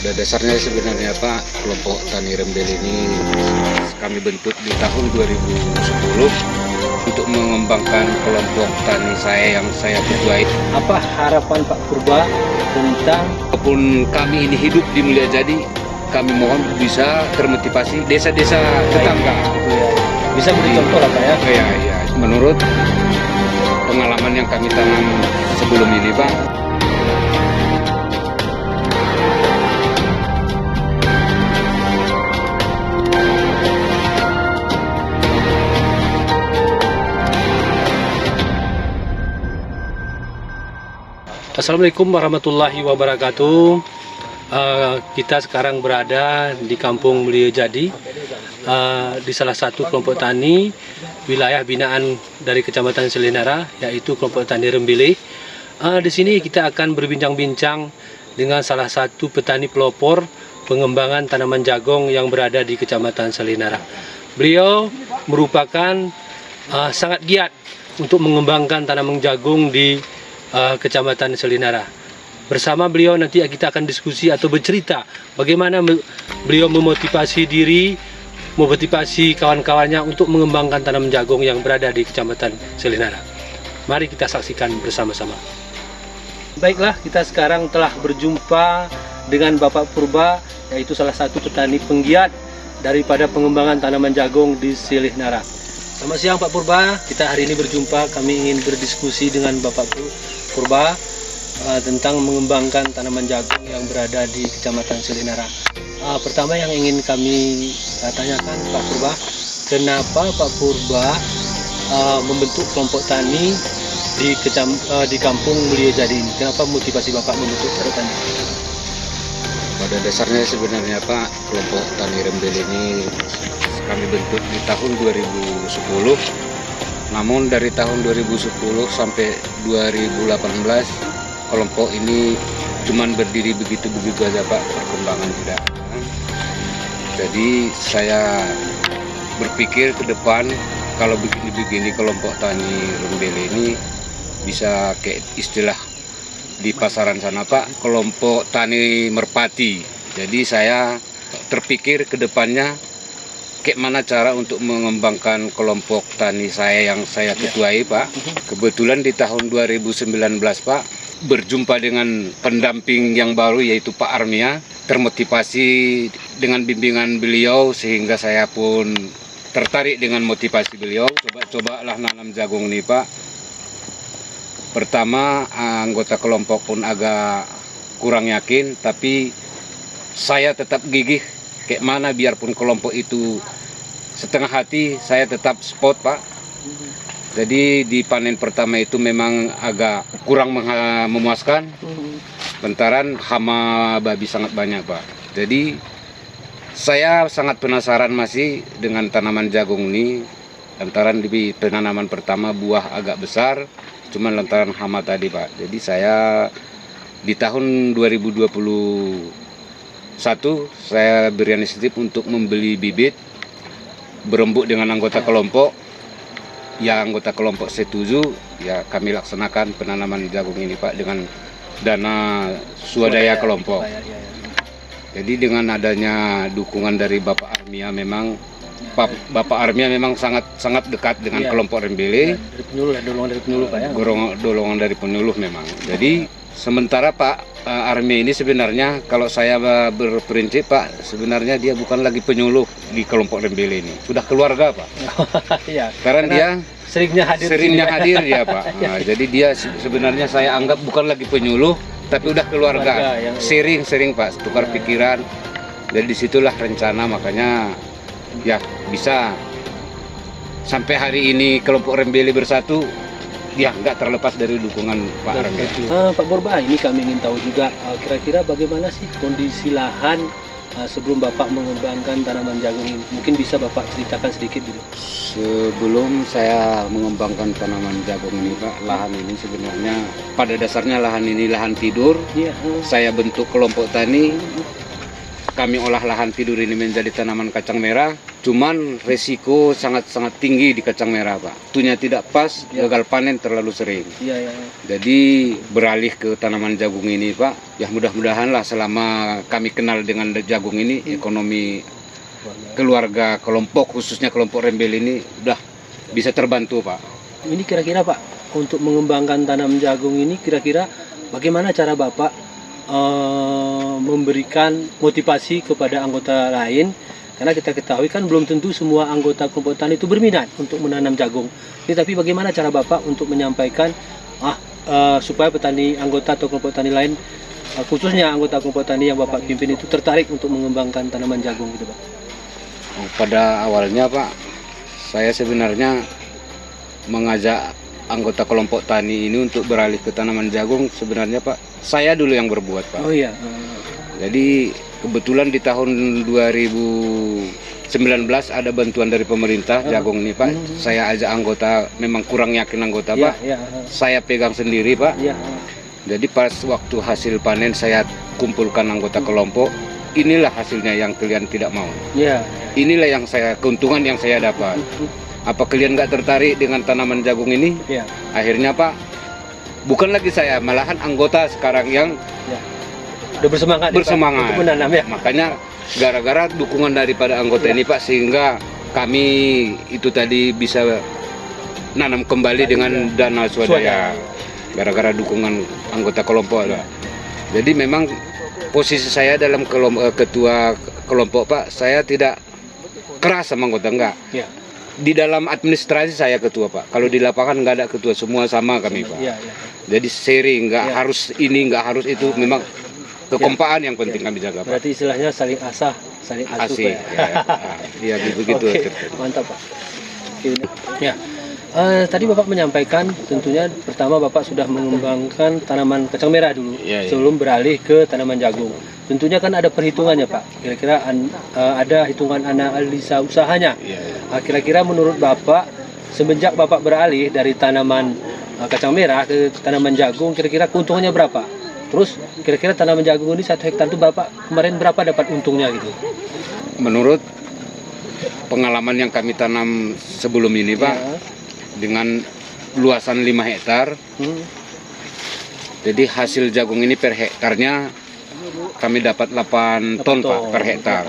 Pada dasarnya sebenarnya Pak, kelompok Tani Rembele ini kami bentuk di tahun 2010 untuk mengembangkan kelompok tani saya yang saya ketuai. Apa harapan Pak Purba tentang Walaupun kami ini hidup di Mulyajadi, kami mohon bisa termotivasi desa-desa tetangga. gitu ya? Bisa beri contoh lah Pak ya? Ya, menurut pengalaman yang kami tanam sebelum ini Pak, Assalamualaikum warahmatullahi wabarakatuh. Kita sekarang berada di Kampung Mulyajadi, di salah satu kelompok tani wilayah binaan dari Kecamatan Selinara, yaitu kelompok tani Rembele. Di sini kita akan berbincang-bincang dengan salah satu petani pelopor pengembangan tanaman jagung yang berada di Kecamatan Selinara. Beliau merupakan sangat giat untuk mengembangkan tanaman jagung di Kecamatan Selinara. Bersama beliau nanti kita akan diskusi atau bercerita bagaimana beliau memotivasi diri, memotivasi kawan-kawannya untuk mengembangkan tanaman jagung yang berada di Kecamatan Selinara. Mari kita saksikan bersama-sama. Baiklah, kita sekarang telah berjumpa dengan Bapak Purba, yaitu salah satu petani penggiat daripada pengembangan tanaman jagung di Selinara. Selamat siang Pak Purba, kita hari ini berjumpa, kami ingin berdiskusi dengan Bapak Purba tentang mengembangkan tanaman jagung yang berada di Kecamatan Selinara. Pertama yang ingin kami tanyakan Pak Purba, kenapa Pak Purba membentuk kelompok tani di Kampung Mulyajadi ini? Kenapa motivasi Bapak membentuk kelompok tani? pada dasarnya sebenarnya Pak, kelompok Tani Rembele ini kami bentuk di tahun 2010. Namun dari tahun 2010 sampai 2018 kelompok ini cuman berdiri begitu-begitu aja Pak, perkembangan tidak ada. Jadi saya berpikir ke depan kalau begini-begini kelompok Tani Rembele ini bisa kayak istilah di pasaran sana Pak, kelompok tani merpati. Jadi saya terpikir ke depannya kayak mana cara untuk mengembangkan kelompok tani saya yang saya ketuai Pak. Kebetulan di tahun 2019 Pak, berjumpa dengan pendamping yang baru yaitu Pak Armia, termotivasi dengan bimbingan beliau sehingga saya pun tertarik dengan motivasi beliau. Coba-cobalah nanam jagung nih Pak. Pertama anggota kelompok pun agak kurang yakin, tapi saya tetap gigih kayak mana biarpun kelompok itu setengah hati, saya tetap spot Pak. Jadi di panen pertama itu memang agak kurang memuaskan, lantaran hama babi sangat banyak Pak. Jadi saya sangat penasaran masih dengan tanaman jagung ini, lantaran di penanaman pertama buah agak besar, cuma lantaran hama tadi Pak. Jadi saya di tahun 2021 saya beri inisiatif untuk membeli bibit, berembuk dengan anggota kelompok. Ya anggota kelompok setuju, ya kami laksanakan penanaman jagung ini Pak dengan dana swadaya kelompok. Jadi dengan adanya dukungan dari Bapak Armia, memang Bapak Armia memang sangat dekat dengan kelompok Rembele. Dari penyuluh, dorongan dari penyuluh Pak ya? Dorongan dari penyuluh memang. Jadi sementara Pak Armia ini sebenarnya kalau saya berprinsip Pak, sebenarnya dia bukan lagi penyuluh di kelompok Rembele ini. Sudah keluarga Pak. Iya. Karena dia seringnya hadir ya Pak. Nah, jadi dia sebenarnya saya anggap bukan lagi penyuluh, tapi udah keluarga. Sering Pak, tukar pikiran. Jadi disitulah rencana, makanya ya bisa sampai hari ini kelompok Rembele bersatu, ya nggak terlepas dari dukungan Pak Rangga. Pak Purba, ini kami ingin tahu juga kira-kira bagaimana sih kondisi lahan sebelum Bapak mengembangkan tanaman jagung ini. Mungkin bisa Bapak ceritakan sedikit dulu. Sebelum saya mengembangkan tanaman jagung ini Pak, lahan ini sebenarnya pada dasarnya lahan ini lahan tidur. Iya. Saya bentuk kelompok tani, kami olah lahan tidur ini menjadi tanaman kacang merah. Cuman resiko sangat-sangat tinggi di kacang merah Pak. Tunya tidak pas, gagal panen terlalu sering. Iya. Jadi beralih ke tanaman jagung ini Pak. Ya mudah-mudahan lah selama kami kenal dengan jagung ini, ekonomi keluarga kelompok, khususnya kelompok Rembel ini udah bisa terbantu Pak. Ini kira-kira Pak, untuk mengembangkan tanam jagung ini kira-kira bagaimana cara Bapak memberikan motivasi kepada anggota lain? Karena kita ketahui kan belum tentu semua anggota kelompok tani itu berminat untuk menanam jagung. Ini tapi bagaimana cara Bapak untuk menyampaikan supaya petani anggota atau kelompok tani lain, khususnya anggota kelompok tani yang Bapak pimpin itu tertarik untuk mengembangkan tanaman jagung gitu Pak? Pada awalnya Pak, saya sebenarnya mengajak anggota kelompok tani ini untuk beralih ke tanaman jagung. Sebenarnya Pak, saya dulu yang berbuat Pak. Oh iya. Jadi kebetulan di tahun 2019 ada bantuan dari pemerintah jagung ini Pak. Saya ajak anggota, memang kurang yakin anggota Pak. Saya pegang sendiri Pak. Jadi pas waktu hasil panen saya kumpulkan anggota kelompok. Inilah hasilnya yang kalian tidak mau. Inilah yang keuntungan yang saya dapat. Apa kalian nggak tertarik dengan tanaman jagung ini? Akhirnya Pak, bukan lagi saya, malahan anggota sekarang yang udah bersemangat untuk menanam ya. Makanya gara-gara dukungan daripada anggota ini Pak, sehingga kami itu tadi bisa nanam kembali dengan dana swadaya. Gara-gara dukungan anggota kelompok Pak. Jadi memang posisi saya dalam ketua kelompok Pak, saya tidak keras sama anggota, enggak. Di dalam administrasi saya ketua Pak. Kalau di lapangan nggak ada ketua, semua sama kami Pak. Jadi sharing, nggak harus ini, nggak harus itu. Memang kekompakan yang penting kami jaga Pak. Berarti istilahnya saling asah, saling asuh Asih, ya begitu. Mantap Pak. Tadi Bapak menyampaikan tentunya pertama Bapak sudah mengembangkan tanaman kacang merah dulu sebelum beralih ke tanaman jagung. Tentunya kan ada perhitungannya Pak. Kira-kira ada hitungan analisa usahanya. Kira-kira menurut Bapak semenjak Bapak beralih dari tanaman kacang merah ke tanaman jagung, kira-kira keuntungannya berapa? Terus kira-kira tanaman jagung ini 1 hektar itu Bapak kemarin berapa dapat untungnya gitu? Menurut pengalaman yang kami tanam sebelum ini Pak, dengan luasan 5 hektar, jadi hasil jagung ini per hektarnya kami dapat 8 ton Pak per hektar.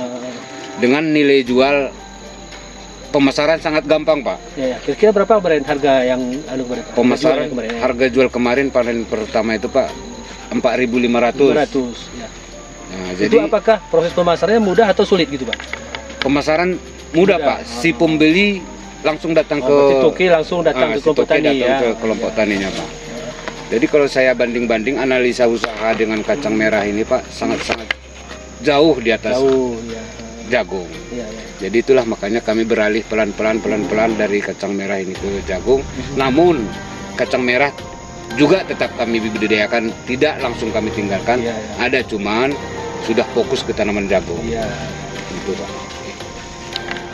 Dengan nilai jual pemasaran sangat gampang Pak. Kira-kira berapa kemarin harga yang pemasaran harga jual kemarin panen pertama itu Pak 4.500. Nah, jadi itu apakah proses pemasarannya mudah atau sulit gitu Pak? Pemasaran mudah Pak. Si pembeli langsung datang ke toki, langsung datang ke kelompok tani ke kelompok taninya Pak. Jadi kalau saya banding-banding analisa usaha dengan kacang merah ini Pak, sangat-sangat jauh di atas jagung. Jadi itulah makanya kami beralih pelan-pelan dari kacang merah ini ke jagung. Namun kacang merah juga tetap kami budidayakan, tidak langsung kami tinggalkan. Ada cuman sudah fokus ke tanaman jagung. Gitu Pak.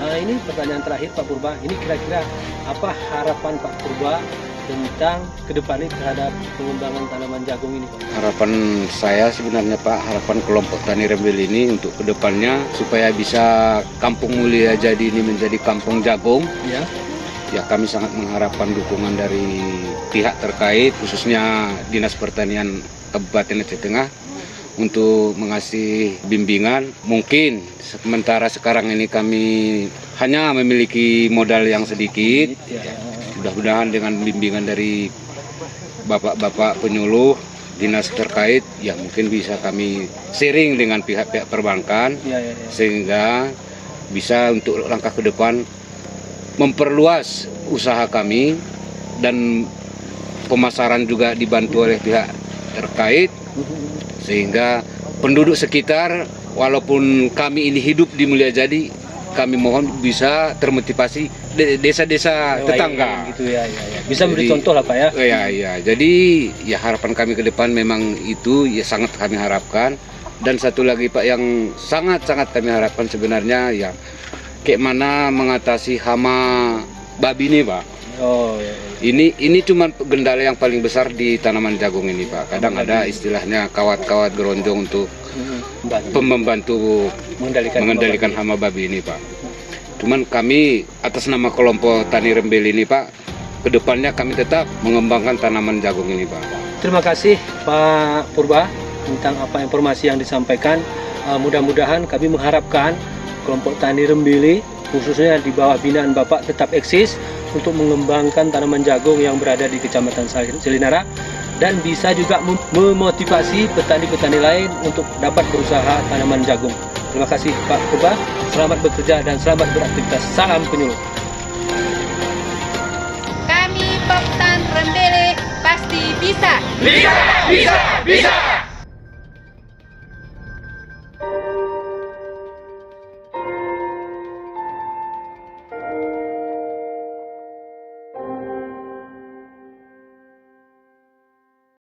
Ini pertanyaan terakhir Pak Purba. Ini kira-kira apa harapan Pak Purba tentang kedepannya terhadap pengembangan tanaman jagung ini Pak? Harapan saya sebenarnya Pak, harapan kelompok tani Rembel ini untuk kedepannya supaya bisa Kampung Mulia Jadi ini menjadi kampung jagung. Ya kami sangat mengharapkan dukungan dari pihak terkait, khususnya Dinas Pertanian Kabupaten Aceh Tengah, untuk mengasih bimbingan. Mungkin sementara sekarang ini kami hanya memiliki modal yang sedikit. Mudah-mudahan dengan bimbingan dari bapak-bapak penyuluh dinas terkait, ya mungkin bisa kami sharing dengan pihak-pihak perbankan, sehingga bisa untuk langkah ke depan memperluas usaha kami dan pemasaran juga dibantu oleh pihak terkait, sehingga penduduk sekitar, walaupun kami ini hidup di Mulia Jadi, kami mohon bisa termotivasi desa-desa tetangga. Gitu ya. Bisa beri contoh lah Pak ya. Iya. Jadi ya harapan kami ke depan memang itu ya sangat kami harapkan. Dan satu lagi Pak yang sangat-sangat kami harapkan sebenarnya ya kayak mana mengatasi hama babi ini Pak. Oh iya. Ini cuma kendala yang paling besar di tanaman jagung ini Pak. Kadang ada istilahnya kawat-kawat geronjong untuk membantu mengendalikan hama babi ini Pak. Cuman kami atas nama kelompok Tani Rembele ini Pak, kedepannya kami tetap mengembangkan tanaman jagung ini Pak. Terima kasih Pak Purba tentang apa informasi yang disampaikan. Mudah-mudahan kami mengharapkan kelompok Tani Rembele khususnya di bawah binaan Bapak tetap eksis untuk mengembangkan tanaman jagung yang berada di Kecamatan Selinara dan bisa juga memotivasi petani-petani lain untuk dapat berusaha tanaman jagung. Terima kasih Pak Purba, selamat bekerja dan selamat beraktivitas. Salam penyuluh. Kami Pop Tan Rembele pasti bisa. Bisa!